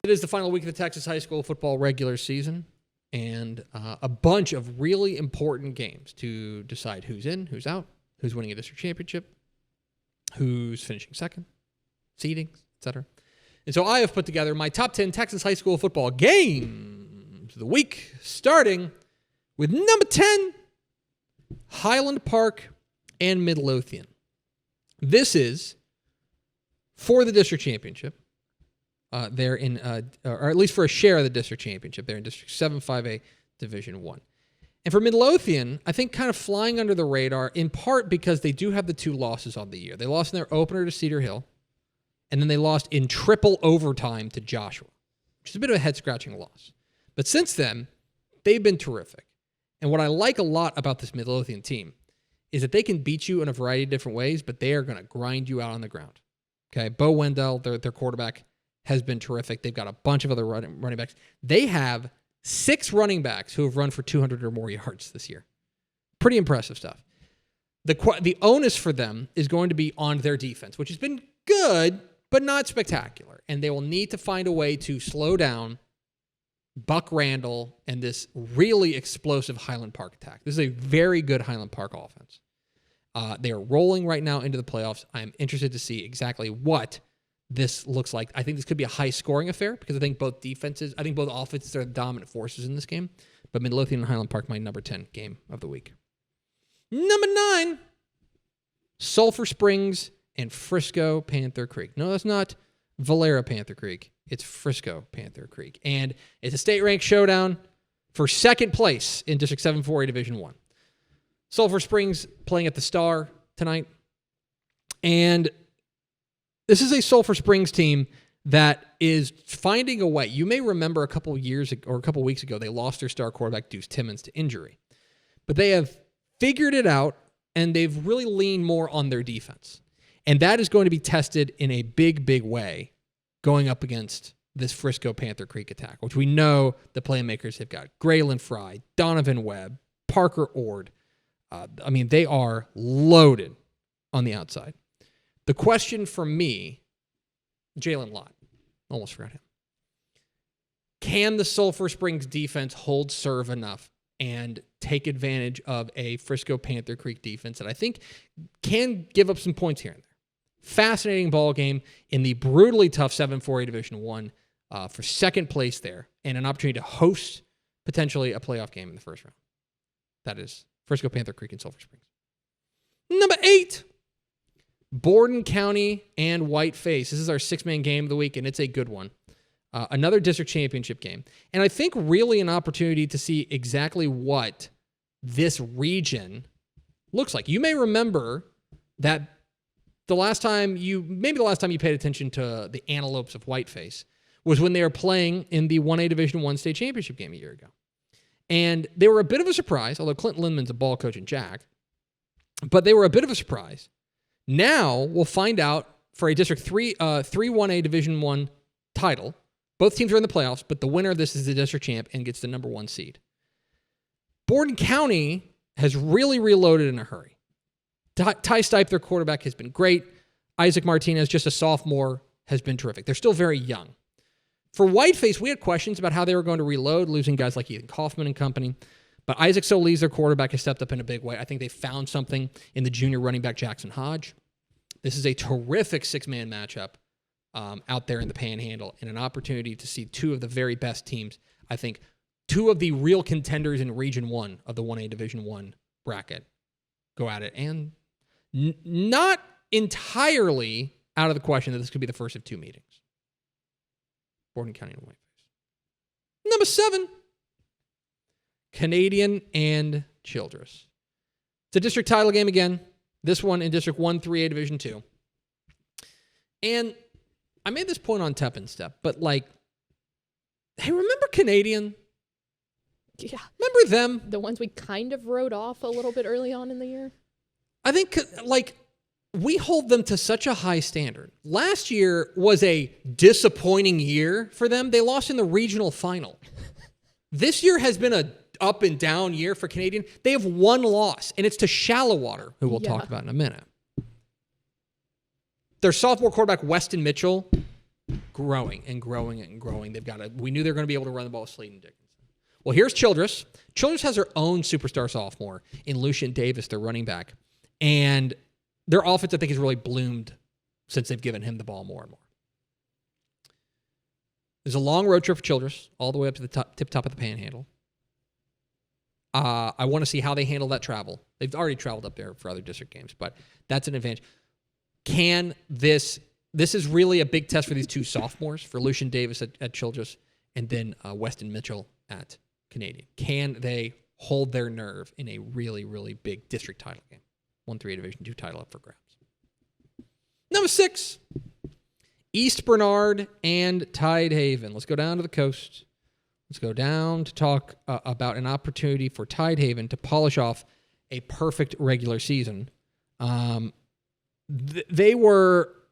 It is the final week of the Texas high school football regular season, and a bunch of really important games to decide who's in, who's out, who's winning a district championship, who's finishing second, seedings, etc. And so I have put together my top 10 Texas high school football games of the week, starting with number 10, Highland Park and Midlothian. This is for the district championship. They're in, or at least for a share of the district championship. They're in District 7-5A, Division 1. And for Midlothian, I think kind of flying under the radar, in part because they do have the two losses on the year. They lost in their opener to Cedar Hill, and then they lost in triple overtime to Joshua, which is a bit of a head-scratching loss. But since then, they've been terrific. And what I like a lot about this Midlothian team is that they can beat you in a variety of different ways, but they are going to grind you out on the ground. Okay, Bo Wendell, their quarterback, has been terrific. They've got a bunch of other running backs. They have 6 running backs who have run for 200 or more yards this year. Pretty impressive stuff. The onus for them is going to be on their defense, which has been good, but not spectacular. And they will need to find a way to slow down Buck Randall and this really explosive Highland Park attack. This is a very good Highland Park offense. They are rolling right now into the playoffs. I'm interested to see exactly what this looks like. I think this could be a high-scoring affair because I think both offenses are the dominant forces in this game. But Midlothian and Highland Park, my number 10 game of the week. Number 9, Sulphur Springs and Frisco Panther Creek. No, that's not Valera Panther Creek. It's Frisco Panther Creek. And it's a state-ranked showdown for second place in District 7-4A Division 1. Sulphur Springs playing at the Star tonight. And this is a Sulphur Springs team that is finding a way. You may remember a couple weeks ago, they lost their star quarterback, Deuce Timmons, to injury. But they have figured it out, and they've really leaned more on their defense. And that is going to be tested in a big, big way going up against this Frisco Panther Creek attack, which we know the playmakers have got. Graylin Fry, Donovan Webb, Parker Ord. They are loaded on the outside. The question for me, Jalen Lott, almost forgot him. Can the Sulphur Springs defense hold serve enough and take advantage of a Frisco Panther Creek defense that I think can give up some points here and there? Fascinating ball game in the brutally tough 7-4A Division 1 for second place there and an opportunity to host potentially a playoff game in the first round. That is Frisco Panther Creek and Sulphur Springs. Number 8. Borden County and Whiteface. This is our 6-man game of the week, and it's a good one. Another district championship game. And I think really an opportunity to see exactly what this region looks like. You may remember that the last time you paid attention to the Antelopes of Whiteface was when they were playing in the 1A Division 1 state championship game a year ago. And they were a bit of a surprise, although Clinton Lindman's a ball coach and Jack, but they were a bit of a surprise. Now we'll find out for a District 3 1A Division 1 title. Both teams are in the playoffs, but the winner of this is the district champ and gets the number 1 seed. Borden County has really reloaded in a hurry. Ty Stipe, their quarterback, has been great. Isaac Martinez, just a sophomore, has been terrific. They're still very young. For Whiteface, we had questions about how they were going to reload, losing guys like Ethan Kaufman and company. But Isaac Solis, their quarterback, has stepped up in a big way. I think they found something in the junior running back Jackson Hodge. This is a terrific 6-man matchup out there in the Panhandle and an opportunity to see 2 of the very best teams. I think 2 of the real contenders in Region 1 of the 1A Division 1 bracket go at it. And not entirely out of the question that this could be the first of 2 meetings. Borden County and Whiteface. Number 7. Canadian and Childress. It's a district title game again. This one in District 1-3A Division 2. And I made this point on Tep and Step, but hey, remember Canadian? Yeah. Remember them? The ones we kind of wrote off a little bit early on in the year? I think, we hold them to such a high standard. Last year was a disappointing year for them. They lost in the regional final. This year has been up and down year for Canadian. They have one loss, and it's to Shallowater, who we'll talk about in a minute. Their sophomore quarterback, Weston Mitchell, growing and growing and growing. We knew they were going to be able to run the ball with Slayton Dickinson. Well, here's Childress. Childress has their own superstar sophomore in Lucian Davis, their running back. And their offense, I think, has really bloomed since they've given him the ball more and more. There's a long road trip for Childress, all the way up to the tip-top of the Panhandle. I want to see how they handle that travel. They've already traveled up there for other district games, but that's an advantage. This is really a big test for these two sophomores, for Lucian Davis at Childress and then Weston Mitchell at Canadian. Can they hold their nerve in a really, really big district title game? 1-3 Division II title up for grabs. Number 6, East Bernard and Tidehaven. Let's go down to the coast. Let's go down to talk about an opportunity for Tidehaven to polish off a perfect regular season.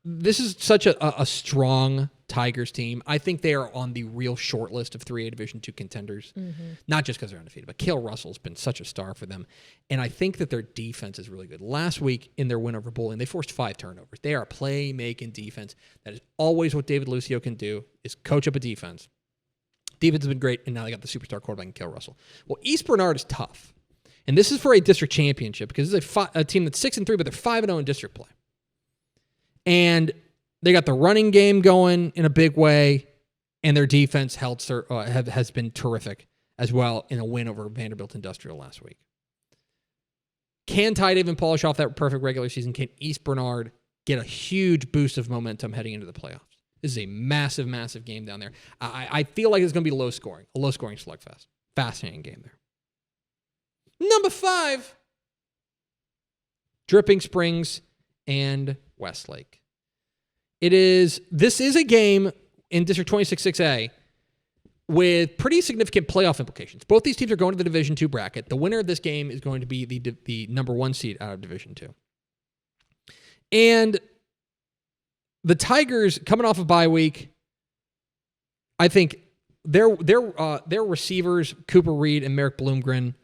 This is such a strong Tigers team. I think they are on the real short list of 3A Division II contenders, not just because they're undefeated, but Cale Russell's been such a star for them. And I think that their defense is really good. Last week in their win over Bowling, they forced 5 turnovers. They are a play-making defense. That is always what David Lucio can do, is coach up a defense. Defense has been great, and now they got the superstar quarterback in Cale Russell. Well, East Bernard is tough. And this is for a district championship because this is a team that's 6-3, but they're 5-0 in district play. And they got the running game going in a big way, and their defense has been terrific as well in a win over Vanderbilt Industrial last week. Can Tidehaven polish off that perfect regular season? Can East Bernard get a huge boost of momentum heading into the playoffs? This is a massive, massive game down there. I feel like it's going to be a low-scoring slugfest. Fascinating game there. Number 5, Dripping Springs and Westlake. This is a game in District 26-6A with pretty significant playoff implications. Both these teams are going to the Division II bracket. The winner of this game is going to be the number 1 seed out of Division II. And the Tigers, coming off of bye week, I think their receivers, Cooper Reed and Merrick Bloomgren,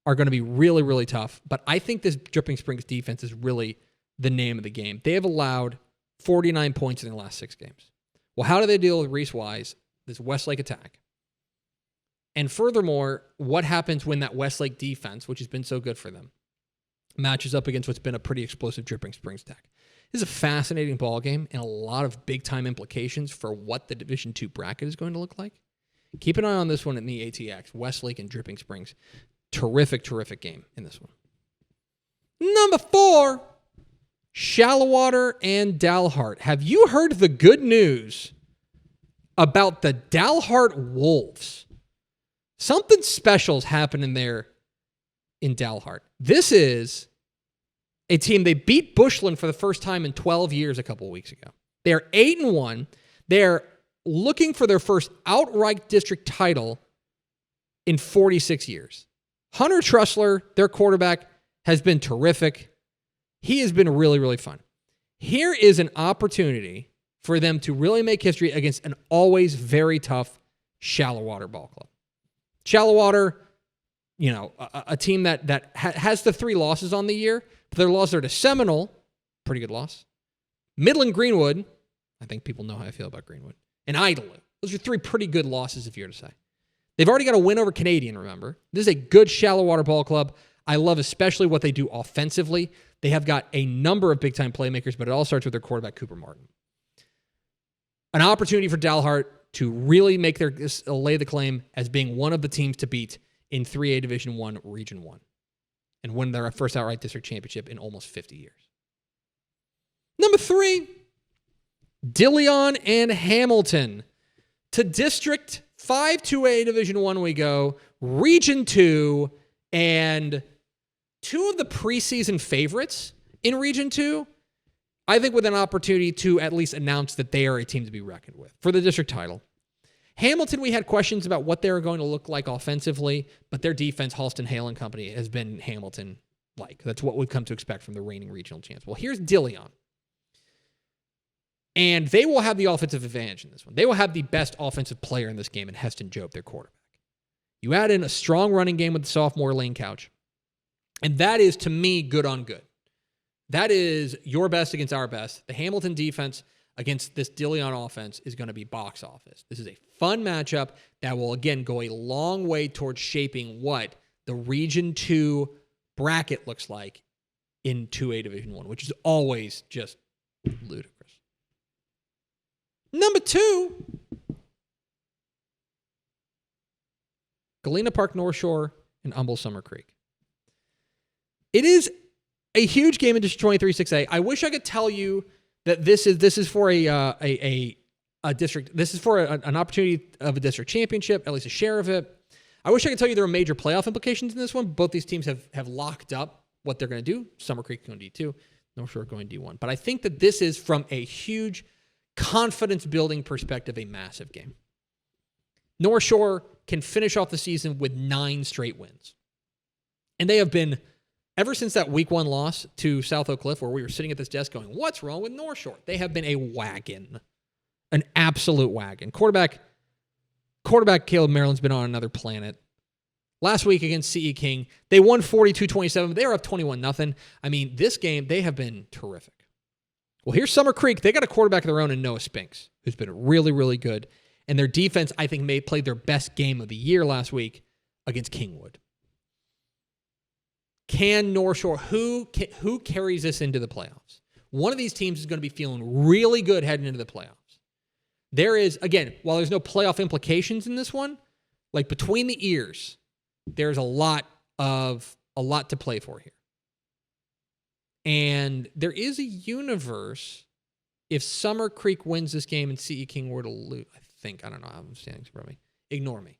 are going to be really, really tough. But I think this Dripping Springs defense is really the name of the game. They have allowed 49 points in their last 6 games. Well, how do they deal with Reese Wise, this Westlake attack? And furthermore, what happens when that Westlake defense, which has been so good for them, matches up against what's been a pretty explosive Dripping Springs attack? This is a fascinating ball game and a lot of big-time implications for what the Division II bracket is going to look like. Keep an eye on this one in the ATX, Westlake and Dripping Springs. Terrific, terrific game in this one. Number 4, Shallowater and Dalhart. Have you heard the good news about the Dalhart Wolves? Something special's happening there in Dalhart. This is a team, they beat Bushland for the first time in 12 years a couple of weeks ago. They are 8-1. They're looking for their first outright district title in 46 years. Hunter Trussler, their quarterback, has been terrific. He has been really, really fun. Here is an opportunity for them to really make history against an always very tough Shallowater ball club. Shallowater, a team that has the 3 losses on the year. Their losses are to Seminole, pretty good loss. Midland Greenwood, I think people know how I feel about Greenwood. And Idlewood. Those are 3 pretty good losses, if you're to say. They've already got a win over Canadian, remember. This is a good Shallowater ball club. I love especially what they do offensively. They have got a number of big-time playmakers, but it all starts with their quarterback, Cooper Martin. An opportunity for Dalhart to really lay the claim as being one of the teams to beat in 3A Division I, Region 1. And win their first outright district championship in almost 50 years. Number 3, Dilion and Hamilton. To District 5-2A Division I we go. Region 2, and 2 of the preseason favorites in Region 2, I think with an opportunity to at least announce that they are a team to be reckoned with for the district title. Hamilton, we had questions about what they were going to look like offensively, but their defense, Halston Hale and company, has been Hamilton-like. That's what we've come to expect from the reigning regional champs. Well, here's Dilion. And they will have the offensive advantage in this one. They will have the best offensive player in this game in Heston Jobe, their quarterback. You add in a strong running game with the sophomore Lane Couch. And that is, to me, good on good. That is your best against our best. The Hamilton defense against this DeLeon offense is going to be box office. This is a fun matchup that will, again, go a long way towards shaping what the Region 2 bracket looks like in 2A Division 1, which is always just ludicrous. Number 2, Galena Park North Shore and Humble Summer Creek. It is a huge game in District 23 6A. I wish I could tell you that this is for a district. This is for an opportunity of a district championship, at least a share of it. I wish I could tell you there are major playoff implications in this one. Both these teams have locked up what they're going to do. Summer Creek going D2, North Shore going D1. But I think that this is, from a huge confidence-building perspective, a massive game. North Shore can finish off the season with 9 straight wins. And they have been, ever since that week 1 loss to South Oak Cliff, where we were sitting at this desk going, what's wrong with North Shore? They have been a wagon, an absolute wagon. Quarterback Caleb Maryland's been on another planet. Last week against CE King, they won 42-27, but they were up 21-0. I mean, this game, they have been terrific. Well, here's Summer Creek. They got a quarterback of their own in Noah Spinks, who's been really, really good. And their defense, I think, played their best game of the year last week against Kingwood. Can North Shore, who carries this into the playoffs? One of these teams is going to be feeling really good heading into the playoffs. There is, again, while there's no playoff implications in this one, like between the ears, there's a lot to play for here. And there is a universe if Summer Creek wins this game and CE King were to lose. I don't know. I'm standing in front of me. Ignore me.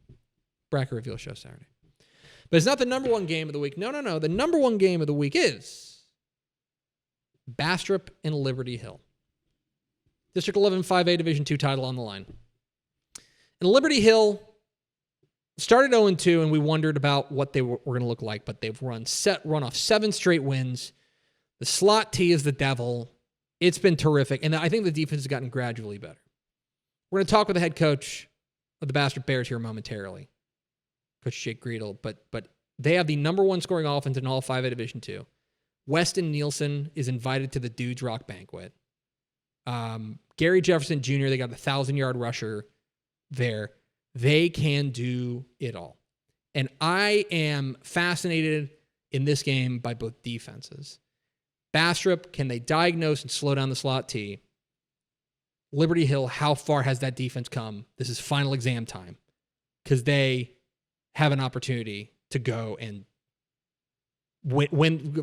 Bracket reveal show Saturday. But it's not the number 1 game of the week. No. The number 1 game of the week is Bastrop and Liberty Hill. District 11 5A Division 2 title on the line. And Liberty Hill started 0-2, and we wondered about what they were going to look like, but they've run off 7 straight wins. The slot T is the devil. It's been terrific, and I think the defense has gotten gradually better. We're going to talk with the head coach of the Bastrop Bears here momentarily, Coach Jake Greedle, but they have the number 1 scoring offense in all 5A Division 2. Weston Nielsen is invited to the Dudes Rock Banquet. Gary Jefferson Jr., they got a 1,000-yard rusher there. They can do it all. And I am fascinated in this game by both defenses. Bastrop, can they diagnose and slow down the slot T? Liberty Hill, how far has that defense come? This is final exam time because they have an opportunity to go and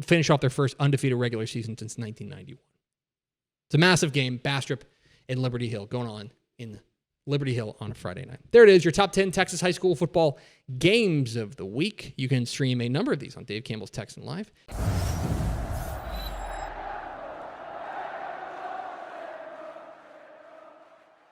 finish off their first undefeated regular season since 1991. It's a massive game, Bastrop and Liberty Hill going on in Liberty Hill on a Friday night. There it is, your top 10 Texas high school football games of the week. You can stream a number of these on Dave Campbell's Texan Live.